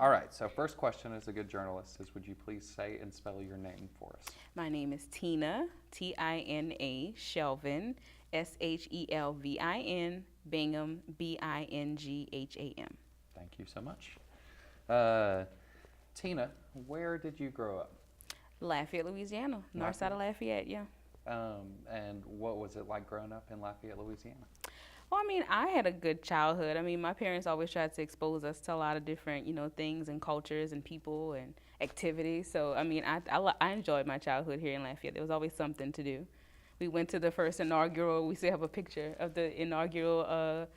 All right, so first question as a good journalist is, would you please say and spell your name for us? My name is Tina, Tina, Shelvin, Shelvin, Bingham, Bingham. Thank you so much. Uh, Tina, where did you grow up? Lafayette, Louisiana, north side of Lafayette. Lafayette, yeah. And what was it like growing up in Lafayette, Louisiana? Well, I mean, I had a good childhood. I mean, my parents always tried to expose us to a lot of different, things and cultures and people and activities. So, I mean, I enjoyed my childhood here in Lafayette. There was always something to do. We went to the first inaugural. We still have a picture of the inaugural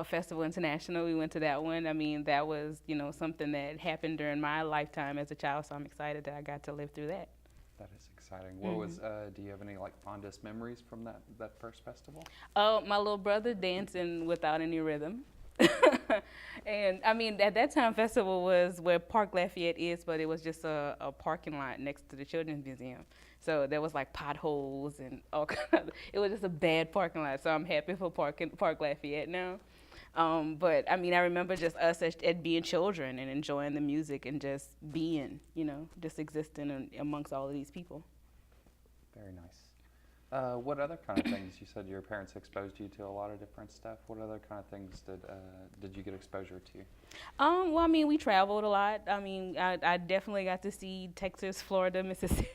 Festival International. We went to that one. I mean, that was, something that happened during my lifetime as a child. So I'm excited that I got to live through that. That is exciting. What was? Do you have any like fondest memories from that first festival? Oh, my little brother dancing without any rhythm. And I mean, at that time, festival was where Park Lafayette is, but it was just a parking lot next to the Children's Museum. So there was like potholes and all kinds. It was just a bad parking lot. So I'm happy for Park Lafayette now. But I mean, I remember just us as being children and enjoying the music and just being, just existing amongst all of these people. Very nice. What other kind of things? You said your parents exposed you to a lot of different stuff. What other kind of things did you get exposure to? Well, I mean, we traveled a lot. I mean, I definitely got to see Texas, Florida, Mississippi,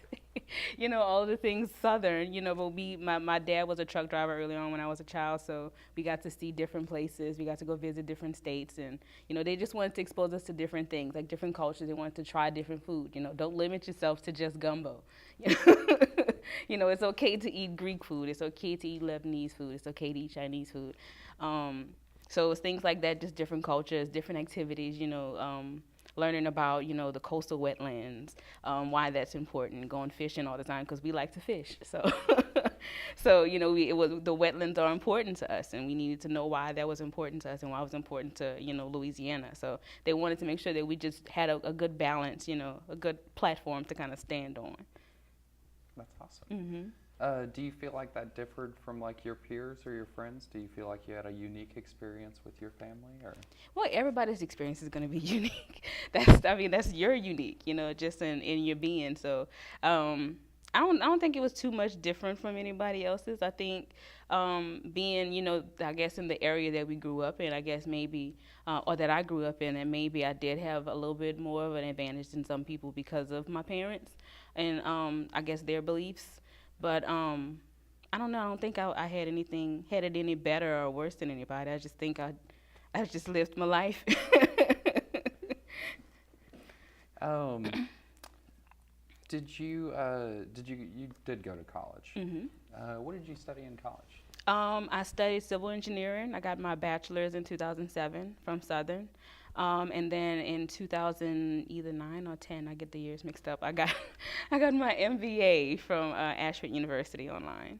all the things southern, but my dad was a truck driver early on when I was a child, so we got to see different places. We got to go visit different states, and, they just wanted to expose us to different things, like different cultures. They wanted to try different food, don't limit yourself to just gumbo. It's okay to eat Greek food. It's okay to eat Lebanese food. It's okay to eat Chinese food. So it's things like that, just different cultures, different activities, learning about, the coastal wetlands, why that's important, going fishing all the time because we like to fish. So, the wetlands are important to us, and we needed to know why that was important to us and why it was important to, Louisiana. So they wanted to make sure that we just had a good balance, a good platform to kind of stand on. That's awesome. Mm-hmm. Do you feel like that differed from like your peers or your friends? Do you feel like you had a unique experience with your family, or? Well, everybody's experience is going to be unique. That's your unique, just in your being. So, I don't think it was too much different from anybody else's. I think being, I guess in the area that we grew up in, I guess maybe, or that I grew up in, and maybe I did have a little bit more of an advantage than some people because of my parents and I guess their beliefs. But I don't know. I don't think I had it any better or worse than anybody. I just think I just lived my life. Um, you did go to college? Mm-hmm. What did you study in college? I studied civil engineering. I got my bachelor's in 2007 from Southern. And then in 2009 or 10, I get the years mixed up. I got my MBA from Ashford University online.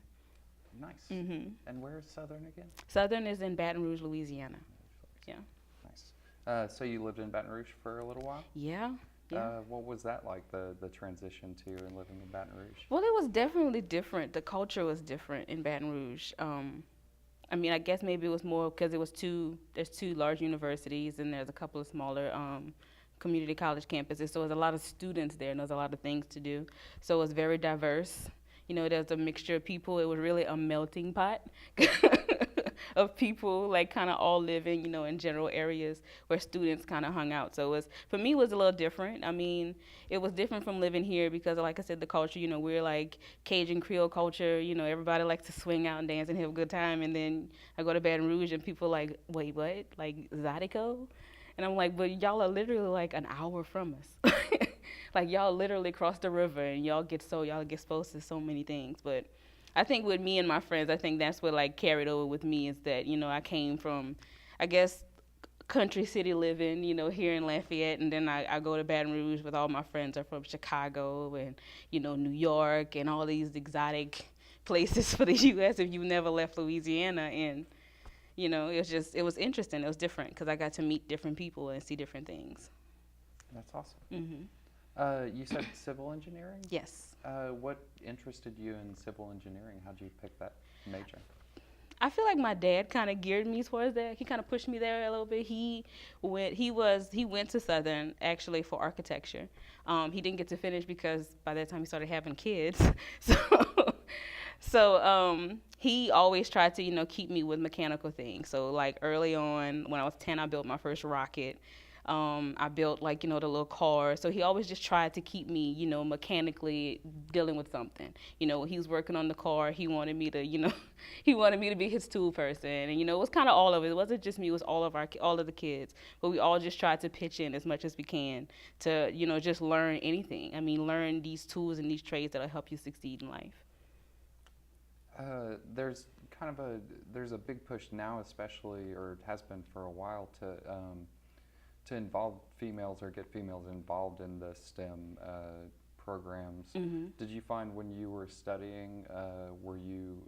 Nice. Mm-hmm. And where is Southern again? Southern is in Baton Rouge, Louisiana. Yeah. Nice. So you lived in Baton Rouge for a little while? Yeah. Yeah. What was that like, the transition to and living in Baton Rouge? Well, it was definitely different. The culture was different in Baton Rouge. I mean, I guess maybe it was more because there's two large universities and there's a couple of smaller community college campuses. So there's a lot of students there and there's a lot of things to do. So it was very diverse. There's a mixture of people. It was really a melting pot of people, like kind of all living, in general areas where students kind of hung out. So for me, it was a little different. I mean, it was different from living here because, like I said, the culture, we're like Cajun Creole culture. Everybody likes to swing out and dance and have a good time. And then I go to Baton Rouge and people are like, wait, what? Like Zydeco? And I'm like, but y'all are literally like an hour from us. Like y'all literally cross the river and y'all get exposed to so many things. But I think with me and my friends, I think that's what like carried over with me is that, I came from, I guess, country city living, here in Lafayette, and then I go to Baton Rouge with all my friends are from Chicago and, New York and all these exotic places for the U.S. if you've never left Louisiana. And, it was interesting. It was different because I got to meet different people and see different things. That's awesome. Mm-hmm. You said civil engineering? Yes. What interested you in civil engineering? How did you pick that major? I feel like my dad kind of geared me towards that. He kind of pushed me there a little bit. He went to Southern actually for architecture. He didn't get to finish because by that time he started having kids. So he always tried to, keep me with mechanical things. So like early on, when I was 10, I built my first rocket. I built like, the little car. So he always just tried to keep me, mechanically dealing with something. He was working on the car. He wanted me to, he wanted me to be his tool person. And, it was kind of all of it. It wasn't just me. It was all of the kids. But we all just tried to pitch in as much as we can to, just learn anything. I mean, learn these tools and these trades that'll help you succeed in life. There's there's a big push now, especially, or it has been for a while, to involve females or get females involved in the STEM programs. Mm-hmm. Did you find when you were studying, were you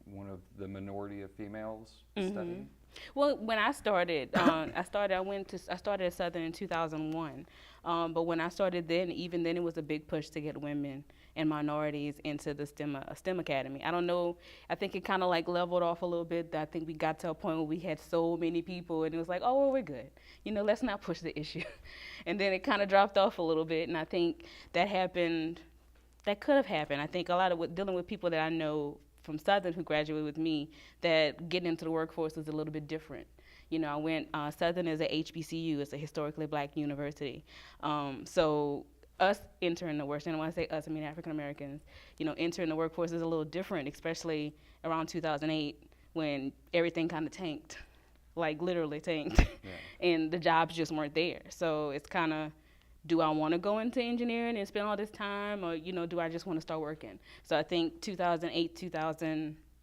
one of the minority of females studying? Well, when I started, I started at Southern in 2001. But when I started then, even then, it was a big push to get women and minorities into the STEM Academy. I don't know. I think it kind of like leveled off a little bit. I think we got to a point where we had so many people, and it was like, oh, well, we're good. Let's not push the issue. And then it kind of dropped off a little bit, and I think that happened. That could have happened. I think a lot of dealing with people that I know from Southern who graduated with me, that getting into the workforce is a little bit different. I went, Southern is a HBCU, it's a historically black university. So us entering the workforce, and when I say us, I mean African Americans, entering the workforce is a little different, especially around 2008 when everything kind of tanked, like literally tanked, and the jobs just weren't there. So it's kind of, do I want to go into engineering and spend all this time, or do I just want to start working? So I think 2008,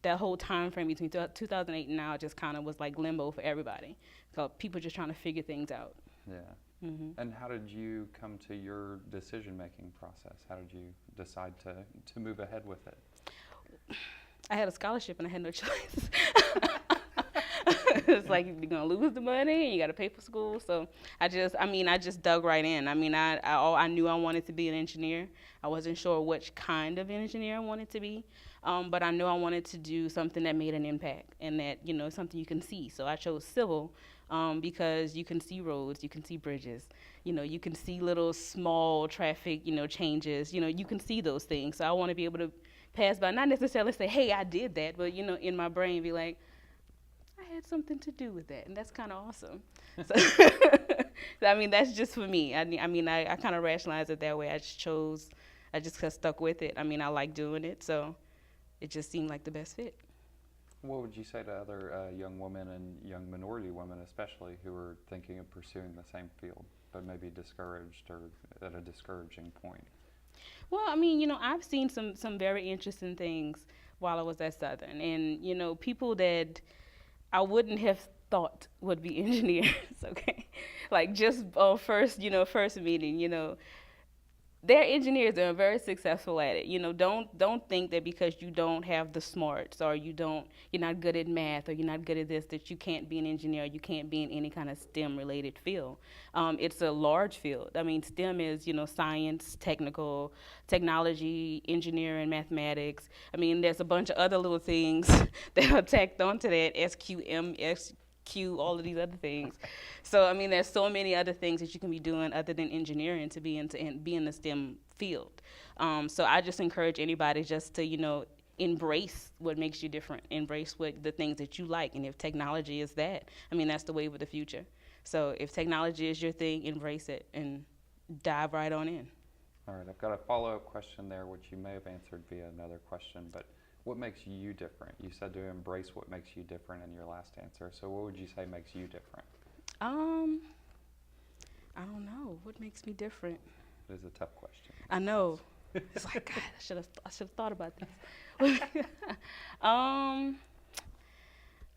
that whole time frame between 2008 and now just kind of was like limbo for everybody. So people just trying to figure things out. Yeah. Mm-hmm. And how did you come to your decision-making process? How did you decide to move ahead with it? I had a scholarship and I had no choice. It's like you're gonna lose the money and you gotta pay for school. So I just dug right in. I knew I wanted to be an engineer. I wasn't sure which kind of engineer I wanted to be, but I knew I wanted to do something that made an impact and that something you can see. So I chose civil because you can see roads, you can see bridges, you can see little small traffic changes. You can see those things. So I want to be able to pass by, not necessarily say, hey, I did that, but in my brain be like, I had something to do with that, and that's kind of awesome. So, that's just for me. I kind of rationalized it that way. I just got stuck with it. I like doing it, so it just seemed like the best fit. What would you say to other young women and young minority women especially who are thinking of pursuing the same field, but maybe discouraged or at a discouraging point? Well, I've seen some very interesting things while I was at Southern, and, people that I wouldn't have thought would be engineers, okay? Like just first meeting, they're engineers, they're very successful at it. Don't think that because you don't have the smarts or you're not good at math or you're not good at this, that you can't be an engineer, you can't be in any kind of STEM related field. It's a large field. STEM is, science, technology, engineering, mathematics. There's a bunch of other little things that are tacked onto that, SQM, all of these other things. So there's so many other things that you can be doing other than engineering to be in the STEM field. So I just encourage anybody just to embrace what makes you different, embrace the things that you like, and if technology is that, that's the wave of the future. So if technology is your thing, embrace it and dive right on in. All right, I've got a follow-up question there, which you may have answered via another question, but what makes you different? You said to embrace what makes you different in your last answer. So what would you say makes you different? I don't know. What makes me different? It is a tough question. I know. It's like, God, I should have thought about this. I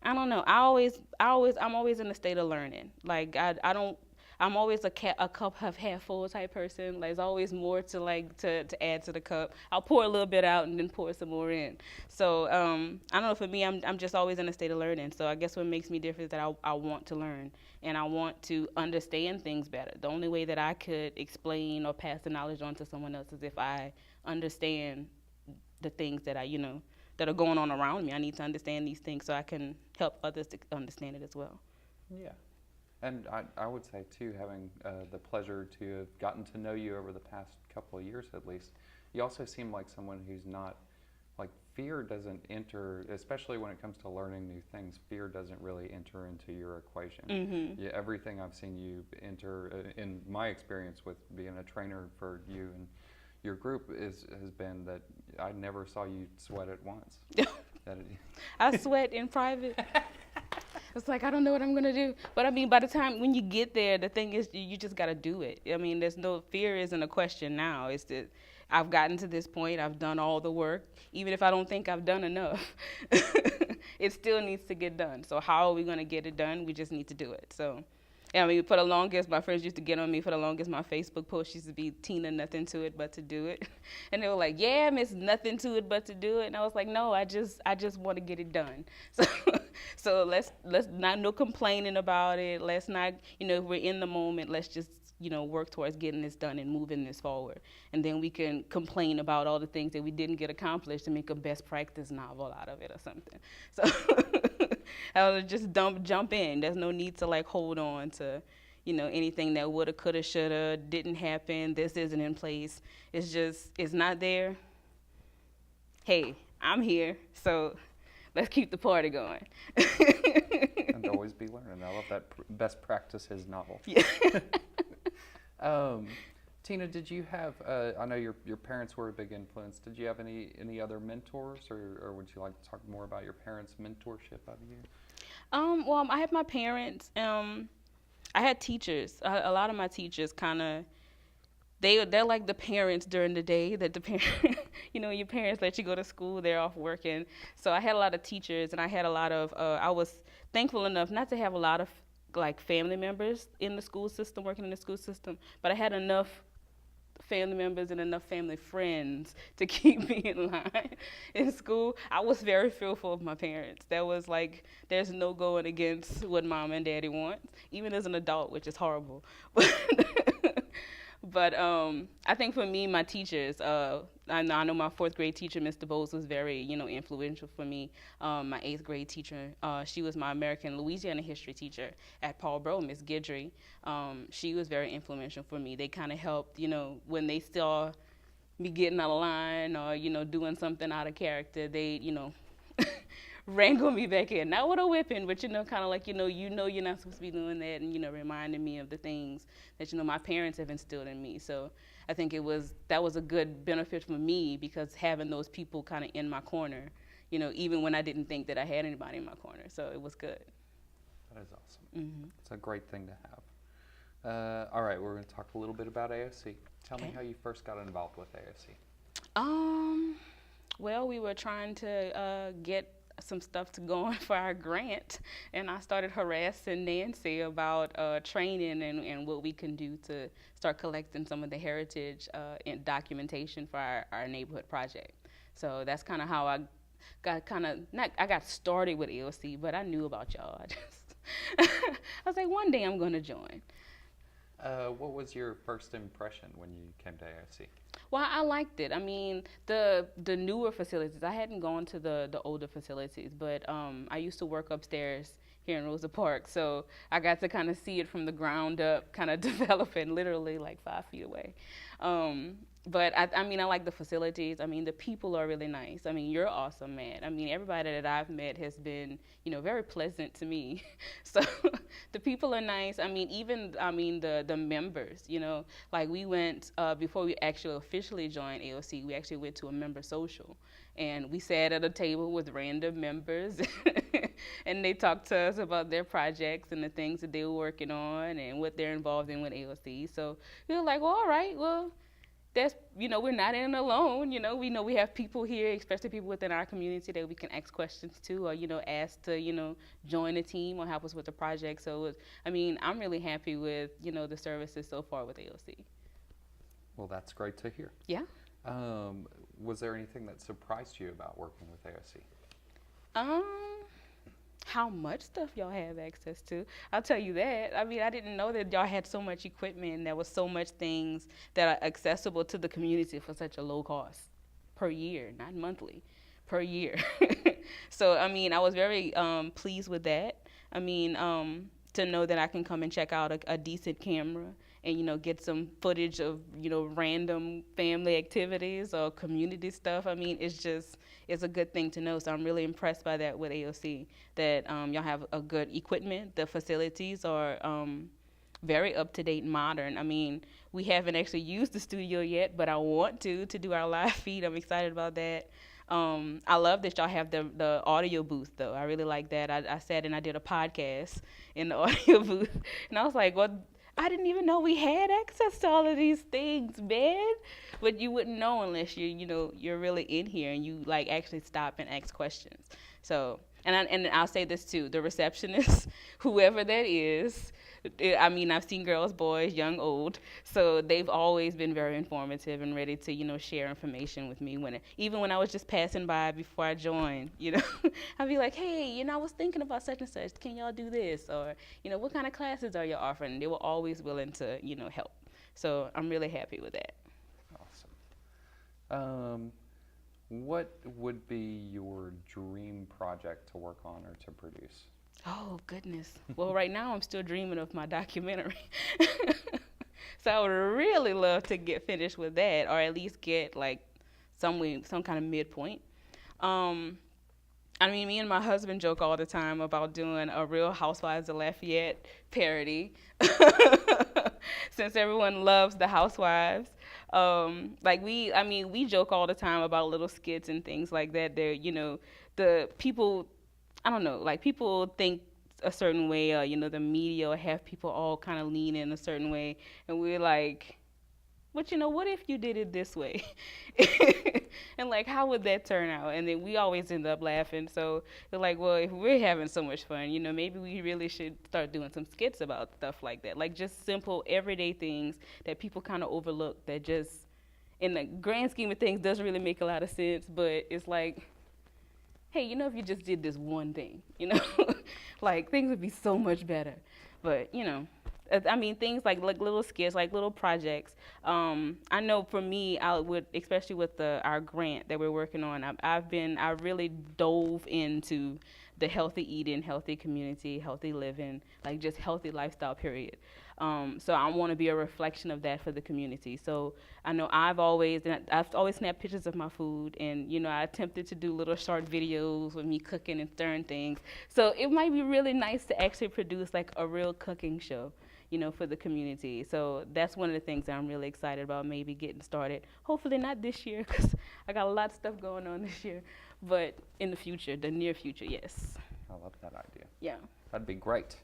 don't know. I'm always in a state of learning. Like I'm always a cup half full type person. Like, there's always more to add to the cup. I'll pour a little bit out and then pour some more in. So I don't know. For me, I'm just always in a state of learning. So I guess what makes me different is that I want to learn and I want to understand things better. The only way that I could explain or pass the knowledge on to someone else is if I understand the things that that are going on around me. I need to understand these things so I can help others to understand it as well. Yeah. And I would say, too, having the pleasure to have gotten to know you over the past couple of years at least, you also seem like someone who's not, like, fear doesn't enter, especially when it comes to learning new things, fear doesn't really enter into your equation. Mm-hmm. Yeah, everything I've seen you enter, in my experience with being a trainer for you and your group, has been that I never saw you sweat at once. I sweat in private. It's like, I don't know what I'm going to do. But I mean, by the time when you get there, the thing is, you just got to do it. I mean, there's no fear isn't a question now. It's that I've gotten to this point. I've done all the work. Even if I don't think I've done enough, it still needs to get done. So how are we going to get it done? We just need to do it. So, yeah, I mean, for the longest, my friends used to get on me. For the longest, my Facebook post used to be, Tina, nothing to it but to do it. And they were like, yeah, Miss, nothing to it but to do it. And I was like, no, I just want to get it done. So let's not, no complaining about it. Let's not, if we're in the moment, let's just, work towards getting this done and moving this forward. And then we can complain about all the things that we didn't get accomplished and make a best practice novel out of it or something. So I would just jump in. There's no need to like hold on to, anything that woulda, coulda, shoulda, didn't happen. This isn't in place. It's not there. Hey, I'm here. So let's keep the party going. And always be learning. I love that best practices novel. Yeah. Tina, did you have, I know your parents were a big influence. Did you have any other mentors, or would you like to talk more about your parents' mentorship of you? Well, I had my parents. I had teachers. A lot of my teachers kind of, they're like the parents during the day that the parents, your parents let you go to school, they're off working. So I had a lot of teachers, and I had a lot of, I was thankful enough not to have a lot of like family members in the school system, working in the school system, but I had enough family members and enough family friends to keep me in line in school. I was very fearful of my parents. That was like, there's no going against what mom and daddy want, even as an adult, which is horrible. But I think for me, my teachers, I know my 4th grade teacher, Mr. Bowles, was very, influential for me. My 8th grade teacher, she was my American Louisiana history teacher at Paul Bro, Miss Guidry. She was very influential for me. They kind of helped, when they saw me getting out of line or, doing something out of character, they, wrangle me back in. Not with a whipping, but, kind of like, you're not supposed to be doing that, and, reminding me of the things that, my parents have instilled in me. So I think that was a good benefit for me, because having those people kind of in my corner, even when I didn't think that I had anybody in my corner. So it was good. That is awesome. Mm-hmm. It's a great thing to have. All right, we're going to talk a little bit about AOC. Tell me how you first got involved with AOC. Well, we were trying to get some stuff to go on for our grant, and I started harassing Nancy about training and what we can do to start collecting some of the heritage and documentation for our neighborhood project. So that's kind of how I got started with AOC, but I knew about y'all. I was like, one day I'm going to join. What was your first impression when you came to AOC? Well, I liked it. I mean, the newer facilities, I hadn't gone to the older facilities, but I used to work upstairs here in Rosa Parks, so I got to kind of see it from the ground up, kind of developing literally like 5 feet away. But I mean, I like the facilities. I mean, the people are really nice. I mean, you're awesome, man. I mean, everybody that I've met has been, very pleasant to me. So the people are nice. I mean, even, the members, like we went, before we actually officially joined AOC, we actually went to a member social. And we sat at a table with random members, and they talked to us about their projects and the things that they were working on and what they're involved in with AOC. So we were like, well, all right, well, that's, we're not in alone. We know we have people here, especially people within our community, that we can ask questions to, or, ask to, join a team or help us with the project. So, I'm really happy with, the services so far with AOC. Well, that's great to hear. Yeah. Was there anything that surprised you about working with AOC? How much stuff y'all have access to. I'll tell you that. I mean, I didn't know that y'all had so much equipment and there was so much things that are accessible to the community for such a low cost per year, not monthly, per year. So I mean, I was very pleased with that. I mean, to know that I can come and check out a decent camera and get some footage of random family activities or community stuff. I mean, it's a good thing to know. So I'm really impressed by that with AOC, that y'all have a good equipment. The facilities are very up to date and modern. I mean, we haven't actually used the studio yet, but I want to do our live feed. I'm excited about that. I love that y'all have the audio booth, though. I really like that. I sat and I did a podcast in the audio booth, and I was like, well, I didn't even know we had access to all of these things, man. But you wouldn't know unless you're really in here and you like actually stop and ask questions. So, and I'll say this too: the receptionist, whoever that is. I mean, I've seen girls, boys, young, old, so they've always been very informative and ready to, share information with me. Even when I was just passing by before I joined, I'd be like, hey, I was thinking about such and such. Can y'all do this? Or, what kind of classes are y'all offering? They were always willing to, help. So I'm really happy with that. Awesome. What would be your dream project to work on or to produce? Oh, goodness. Well, right now I'm still dreaming of my documentary. So I would really love to get finished with that, or at least get like some kind of midpoint. I mean, me and my husband joke all the time about doing a Real Housewives of Lafayette parody, since everyone loves the Housewives. We joke all the time about little skits and things like that. They're, the people, I don't know, like people think a certain way, the media will have people all kind of lean in a certain way, and we're like, but what if you did it this way? And like, how would that turn out? And then we always end up laughing. So they're like, well, if we're having so much fun, maybe we really should start doing some skits about stuff like that. Like just simple, everyday things that people kind of overlook that just, in the grand scheme of things, doesn't really make a lot of sense. But it's like, hey, if you just did this one thing, like things would be so much better. But, I mean, things like little skits, like little projects. I know for me, I would, especially with our grant that we're working on, I really dove into the healthy eating, healthy community, healthy living, like just healthy lifestyle, period. So I want to be a reflection of that for the community. So I know I've always snapped pictures of my food, and I attempted to do little short videos with me cooking and stirring things. So it might be really nice to actually produce like a real cooking show, for the community. So that's one of the things that I'm really excited about, maybe getting started. Hopefully not this year, because I got a lot of stuff going on this year, but in the future, the near future, yes. I love that idea. Yeah. That'd be great.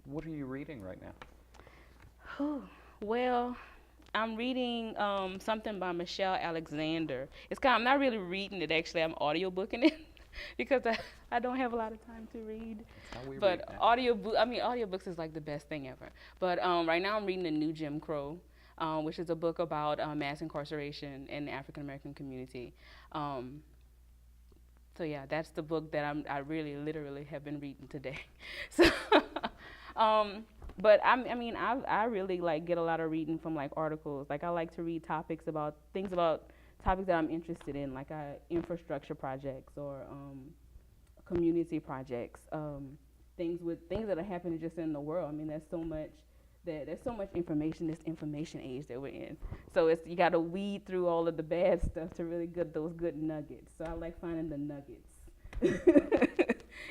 What are you reading right now? Well, I'm reading something by Michelle Alexander. I'm not really reading it, actually. I'm audiobooking it because I don't have a lot of time to read. That's how we but read now. audiobooks is like the best thing ever. But right now I'm reading The New Jim Crow, which is a book about mass incarceration in the African American community. So yeah, that's the book that I really literally have been reading today. So, but I really like get a lot of reading from like articles. Like I like to read topics about topics that I'm interested in, like infrastructure projects or community projects, things that are happening just in the world. I mean, there's so much information, this information age that we're in. So you got to weed through all of the bad stuff to really get those good nuggets. So I like finding the nuggets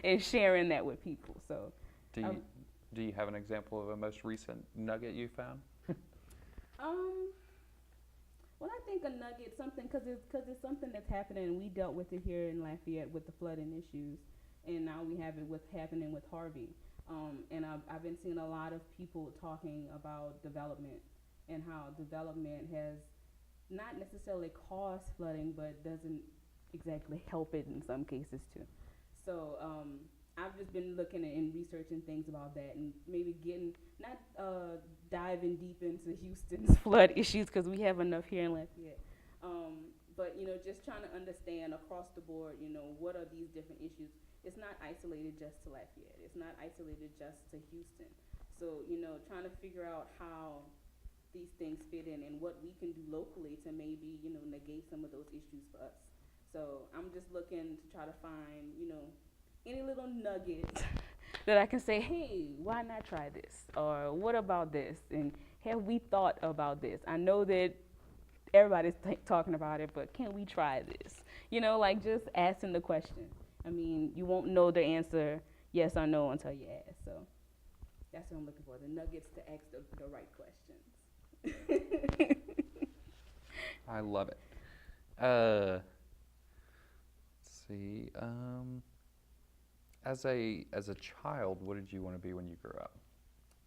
and sharing that with people. So do you have an example of a most recent nugget you found? Well, I think a nugget, something, because it's something that's happening, and we dealt with it here in Lafayette with the flooding issues, and now we have it happening with Harvey. And I've been seeing a lot of people talking about development and how development has not necessarily caused flooding, but doesn't exactly help it in some cases too. So I've just been looking at and researching things about that, and maybe not diving deep into Houston's flood issues, because we have enough here in Lafayette. But just trying to understand across the board, what are these different issues. It's not isolated just to Lafayette. It's not isolated just to Houston. So, trying to figure out how these things fit in and what we can do locally to maybe, negate some of those issues for us. So I'm just looking to try to find, any little nugget that I can say, hey, why not try this? Or what about this? And have we thought about this? I know that everybody's talking about it, but can we try this? Like just asking the question. I mean, you won't know the answer yes or no until you ask. So that's what I'm looking for, the nuggets to ask the right questions. I love it. Let's see. As a child, what did you want to be when you grew up?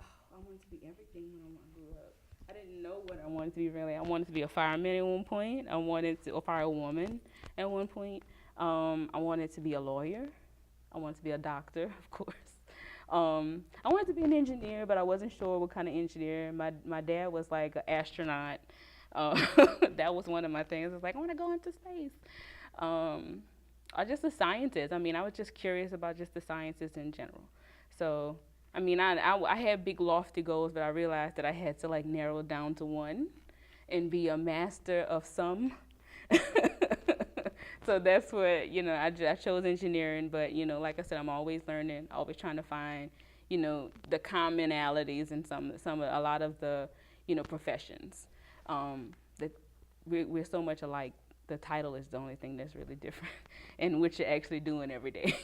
I wanted to be everything when I grew up. I didn't know what I wanted to be really. I wanted to be a fireman at one point. I wanted to a firewoman at one point. I wanted to be a lawyer. I wanted to be a doctor, of course. I wanted to be an engineer, but I wasn't sure what kind of engineer. My dad was like an astronaut. That was one of my things. I was like, I want to go into space. Or just a scientist. I mean, I was just curious about just the sciences in general. So, I mean, I had big lofty goals, but I realized that I had to like narrow it down to one and be a master of some. So that's what, I chose engineering, but, like I said, I'm always learning, always trying to find, the commonalities in a lot of the, professions. That we're so much alike. The title is the only thing that's really different and what you're actually doing every day.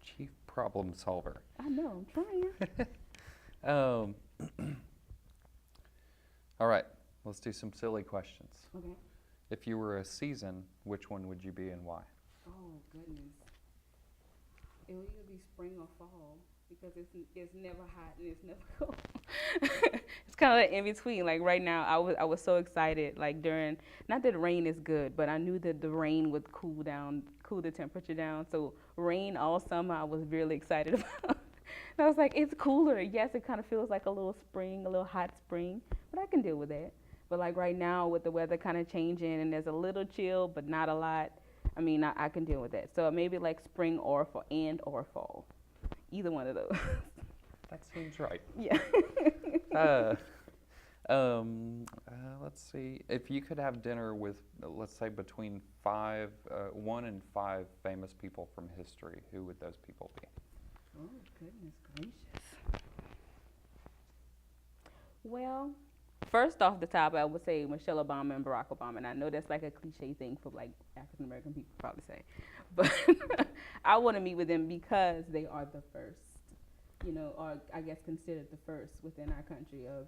Chief problem solver. I know, I'm trying. All right, let's do some silly questions. Okay. If you were a season, which one would you be and why? Oh, goodness. It would either be spring or fall because it's never hot and it's never cold. It's kind of like in between. Like right now, I was so excited. Like not that rain is good, but I knew that the rain would cool the temperature down. So rain all summer, I was really excited about. And I was like, it's cooler. Yes, it kind of feels like a little spring, a little hot spring, but I can deal with that. But like right now with the weather kind of changing and there's a little chill, but not a lot, I mean, I can deal with that. So maybe like spring or fall. Either one of those. That seems right. Yeah. Let's see. If you could have dinner with, let's say, between 1 and 5 famous people from history, who would those people be? Oh, goodness gracious. Well, first off the top, I would say Michelle Obama and Barack Obama. And I know that's like a cliche thing for like African American people probably say. But I want to meet with them because they are the first, or I guess considered the first within our country of,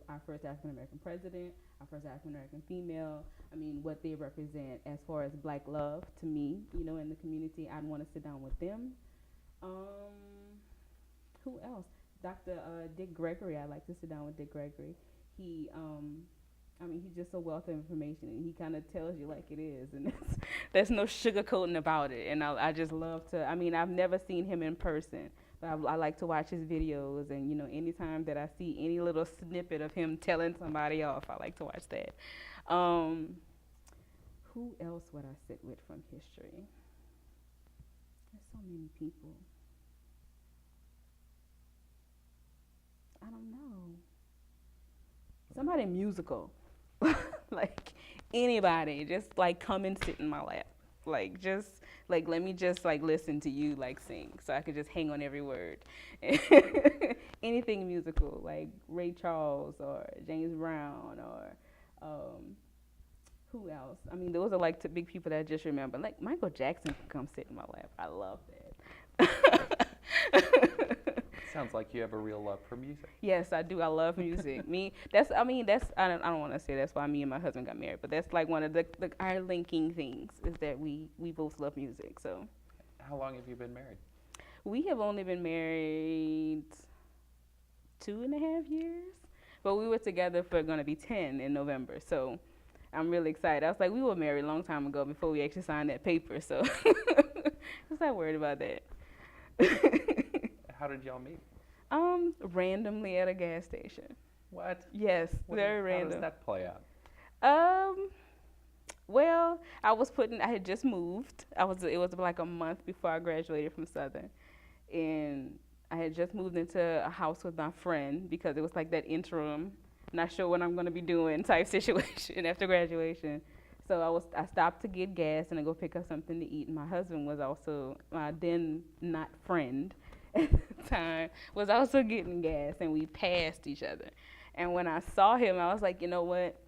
our first African American president, our first African American female. I mean, what they represent as far as black love to me, in the community. I'd want to sit down with them. Who else? Dr. Dick Gregory. I'd like to sit down with Dick Gregory. He, he's just a wealth of information, and he kind of tells you like it is, and there's no sugarcoating about it. And I just love to. I mean, I've never seen him in person, but I like to watch his videos, and anytime that I see any little snippet of him telling somebody off, I like to watch that. Who else would I sit with from history? There's so many people. I don't know. Somebody musical. Like anybody. Just like come and sit in my lap. Like just like let me just like listen to you like sing so I could just hang on every word. Anything musical, like Ray Charles or James Brown or who else? I mean, those are like the big people that I just remember. Like Michael Jackson can come sit in my lap. I love that. Sounds like you have a real love for music. Yes, I do. I love music. I don't want to say that's why me and my husband got married, but that's like one of our linking things is that we both love music. So, how long have you been married? We have only been married 2.5 years, but we were together for going to be 10 in November. So, I'm really excited. I was like, we were married a long time ago before we actually signed that paper. So, I was not worried about that. How did y'all meet? Randomly at a gas station. What? Yes, very random. How does that play out? Well, I had just moved. It was like a month before I graduated from Southern. And I had just moved into a house with my friend because it was like that interim, not sure what I'm going to be doing type situation after graduation. So I stopped to get gas and to go pick up something to eat. And my husband was also my then not friend at the time was also getting gas, and we passed each other. And when I saw him, I was like, you know what?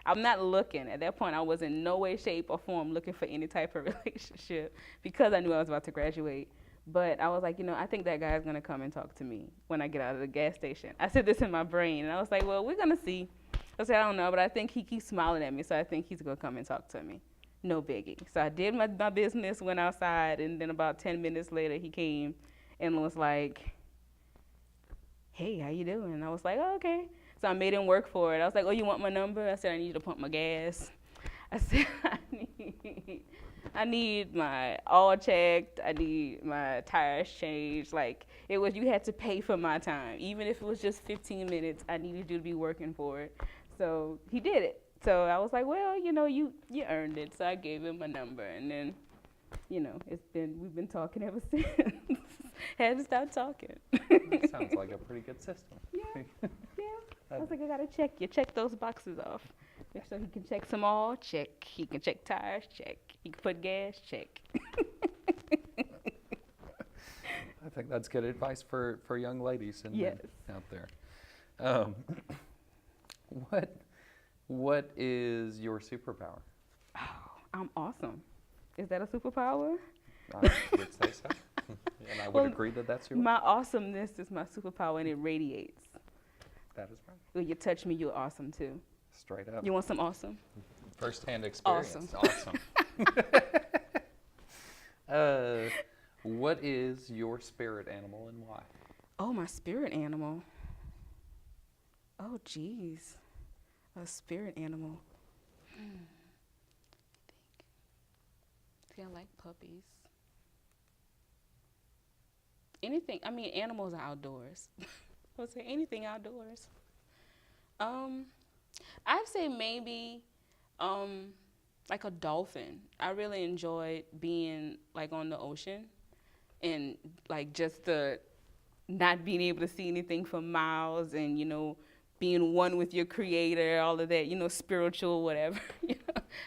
I'm not looking. At that point, I was in no way, shape, or form looking for any type of relationship because I knew I was about to graduate. But I was like, I think that guy's going to come and talk to me when I get out of the gas station. I said this in my brain, and I was like, well, we're going to see. I said, I don't know, but I think he keeps smiling at me, so I think he's going to come and talk to me. No biggie. So I did my business, went outside, and then about 10 minutes later, he came and was like, hey, how you doing? And I was like, oh, okay. So I made him work for it. I was like, oh, you want my number? I said, I need you to pump my gas. I said, I need my oil checked. I need my tires changed. Like, it was, you had to pay for my time. Even if it was just 15 minutes, I needed you to be working for it. So he did it. So I was like, well, you earned it. So I gave him my number. And then, we've been talking ever since. Had to stop talking. That sounds like a pretty good system. Yeah. I was like, I gotta check those boxes off. Make sure he can check some oil, check. He can check tires, check. He can put gas, check. I think that's good advice for young ladies out there. What is your superpower? Oh, I'm awesome. Is that a superpower? I would say so. And I would agree that that's yours. My awesomeness is my superpower, and it radiates. That is right. When you touch me, you're awesome too. Straight up. You want some awesome? First-hand experience. Awesome. What is your spirit animal and why? Oh, my spirit animal. Oh, geez. A spirit animal. See, I like puppies. Animals are outdoors. I would say anything outdoors. I'd say maybe like a dolphin. I really enjoyed being like on the ocean and like just the not being able to see anything for miles and, being one with your creator, all of that, spiritual, whatever.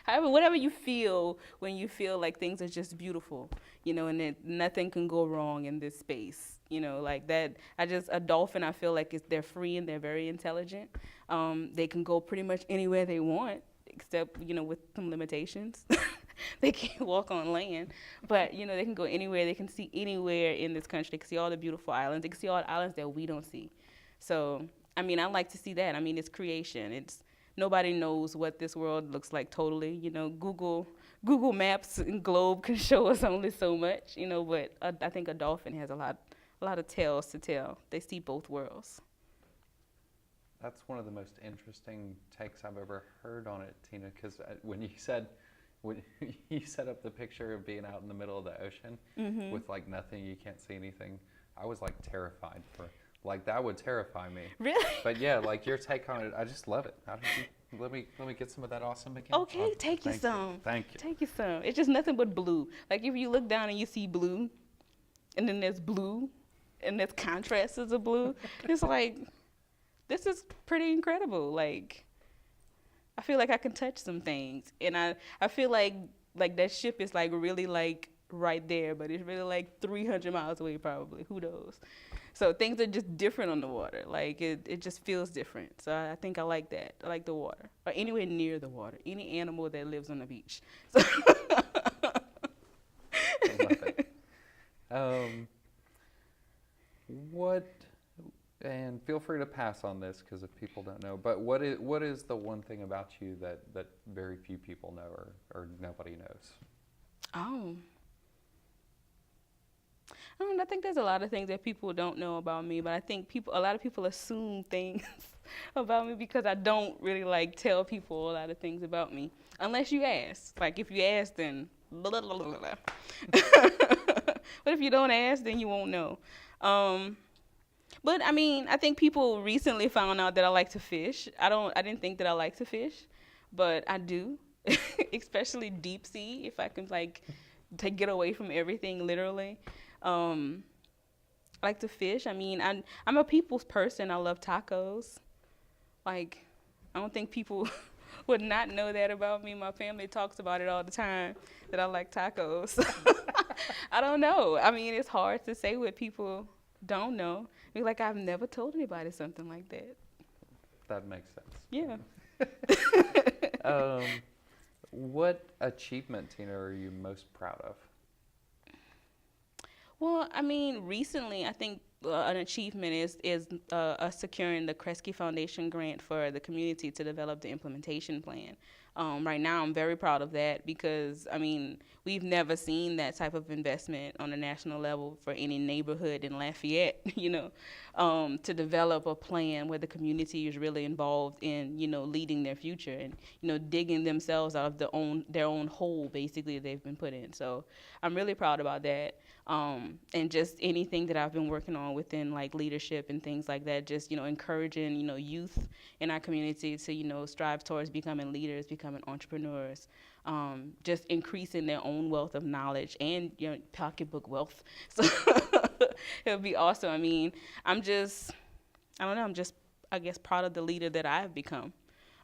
However, whatever you feel when you feel like things are just beautiful, and that nothing can go wrong in this space, like that. A dolphin, I feel like they're free and they're very intelligent. They can go pretty much anywhere they want, except, with some limitations. They can't walk on land, but, they can go anywhere. They can see anywhere in this country. They can see all the beautiful islands. They can see all the islands that we don't see. So, I like to see that. it's creation. Nobody knows what this world looks like totally. Google Maps and Globe can show us only so much, but I think a dolphin has a lot of tales to tell. They see both worlds. That's one of the most interesting takes I've ever heard on it, Tina, because when you set up the picture of being out in the middle of the ocean with like nothing, you can't see anything, I was like terrified like that would terrify me. Really? But yeah, like your take on it, I just love it. Let me get some of that awesome again. Okay, take you some. Thank you. Take you some. It's just nothing but blue. Like if you look down and you see blue, and then there's blue, and there's contrasts of blue, it's like, this is pretty incredible. Like, I feel like I can touch some things, and I feel like that ship is like really like right there, but it's really like 300 miles away probably. Who knows? So things are just different on the water. Like it just feels different. So I think I like that. I like the water, or anywhere near the water. Any animal that lives on the beach. So I love it. And feel free to pass on this because if people don't know, but what is the one thing about you that very few people know or nobody knows? I think there's a lot of things that people don't know about me, but I think a lot of people assume things about me because I don't really like tell people a lot of things about me unless you ask. Like if you ask, then blah, blah, blah, blah, blah. But if you don't ask, then you won't know. But I think people recently found out that I like to fish. I didn't think that I like to fish, but I do, especially deep sea. If I can to get away from everything, literally. I like to fish. I mean, I'm a people's person. I love tacos. Like, I don't think people would not know that about me. My family talks about it all the time, that I like tacos. I don't know. I mean, it's hard to say what people don't know. I mean, like, I've never told anybody something like that. That makes sense. Yeah. What achievement, Tina, are you most proud of? Well, I mean, recently, I think an achievement is us securing the Kresge Foundation grant for the community to develop the implementation plan. Right now, I'm very proud of that because, I mean, we've never seen that type of investment on a national level for any neighborhood in Lafayette, to develop a plan where the community is really involved in, leading their future and, digging themselves out of their own hole, basically, they've been put in. So I'm really proud about that. And just anything that I've been working on within like leadership and things like that, just, encouraging, youth in our community to, strive towards becoming leaders, becoming entrepreneurs, just increasing their own wealth of knowledge and, pocketbook wealth. So it would be awesome. I mean, I don't know, I guess, proud of the leader that I have become.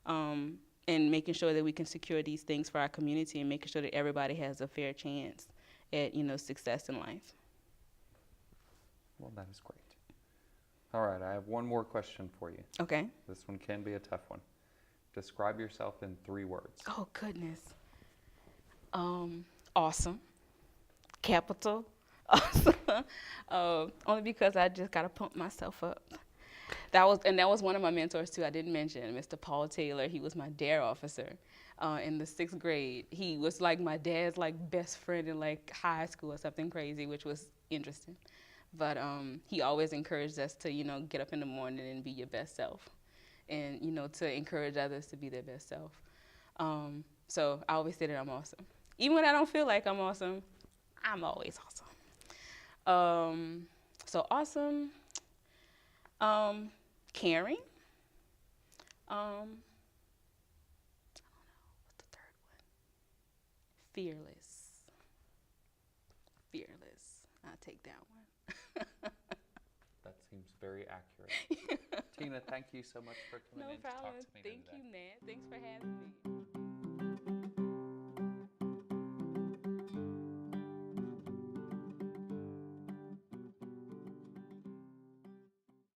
And making sure that we can secure these things for our community and making sure that everybody has a fair chance at, success in life. Well, that is great. All right, I have one more question for you. Okay. This one can be a tough one. Describe yourself in 3 words. Oh, goodness. Awesome. Capital. Awesome. Only because I just got to pump myself up. That was one of my mentors, too. I didn't mention Mr. Paul Taylor. He was my DARE officer. In the 6th grade, he was like my dad's like best friend in like high school or something crazy, which was interesting. But he always encouraged us to, get up in the morning and be your best self, and to encourage others to be their best self. So I always say that I'm awesome, even when I don't feel like I'm awesome. I'm always awesome. So awesome. Caring. Fearless. I'll take that one. That seems very accurate. Tina, thank you so much for coming in to talk to me today. Thank you, Nat. Thanks for having me.